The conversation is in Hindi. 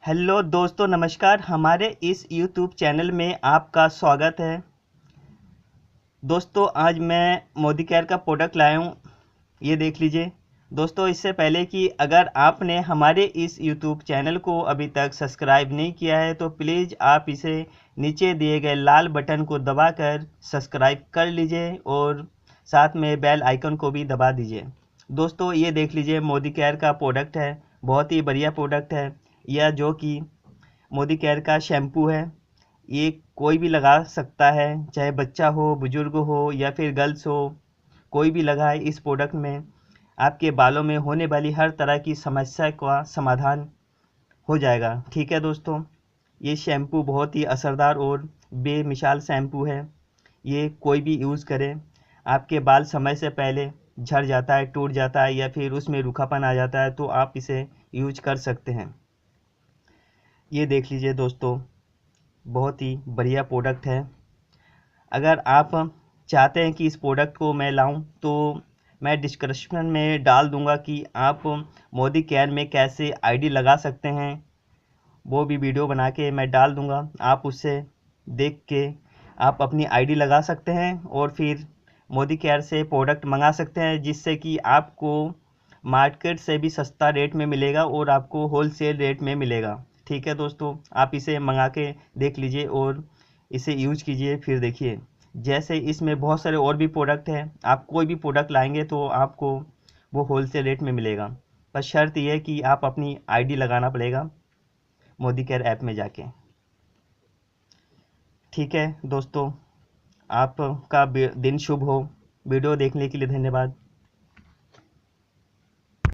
हेलो दोस्तों, नमस्कार। हमारे इस यूट्यूब चैनल में आपका स्वागत है। दोस्तों, आज मैं मोदी केयर का प्रोडक्ट लाया हूँ, ये देख लीजिए। दोस्तों, इससे पहले कि अगर आपने हमारे इस यूट्यूब चैनल को अभी तक सब्सक्राइब नहीं किया है तो प्लीज़ आप इसे नीचे दिए गए लाल बटन को दबाकर सब्सक्राइब कर लीजिए और साथ में बेल आइकन को भी दबा दीजिए। दोस्तों, ये देख लीजिए, मोदी केयर का प्रोडक्ट है। बहुत ही बढ़िया प्रोडक्ट है यह, जो कि मोदी केयर का शैम्पू है। ये कोई भी लगा सकता है, चाहे बच्चा हो, बुजुर्ग हो या फिर गर्ल्स हो, कोई भी लगाए। इस प्रोडक्ट में आपके बालों में होने वाली हर तरह की समस्या का समाधान हो जाएगा। ठीक है दोस्तों, ये शैम्पू बहुत ही असरदार और बेमिसाल शैम्पू है। ये कोई भी यूज़ करे, आपके बाल समय से पहले झड़ जाता है, टूट जाता है या फिर उसमें रूखापन आ जाता है तो आप इसे यूज कर सकते हैं। ये देख लीजिए दोस्तों, बहुत ही बढ़िया प्रोडक्ट है। अगर आप चाहते हैं कि इस प्रोडक्ट को मैं लाऊं तो मैं डिस्क्रिप्शन में डाल दूंगा कि आप मोदी केयर में कैसे आईडी लगा सकते हैं। वो भी वीडियो बना के मैं डाल दूंगा, आप उससे देख के आप अपनी आईडी लगा सकते हैं और फिर मोदी केयर से प्रोडक्ट मंगा सकते हैं, जिससे कि आपको मार्केट से भी सस्ता रेट में मिलेगा और आपको होलसेल रेट में मिलेगा। ठीक है दोस्तों, आप इसे मंगा के देख लीजिए और इसे यूज कीजिए। फिर देखिए, जैसे इसमें बहुत सारे और भी प्रोडक्ट हैं, आप कोई भी प्रोडक्ट लाएंगे तो आपको वो होलसेल रेट में मिलेगा। बस शर्त यह है कि आप अपनी आईडी लगाना पड़ेगा मोदी केयर ऐप में जाके। ठीक है दोस्तों, आपका दिन शुभ हो। वीडियो देखने के लिए धन्यवाद।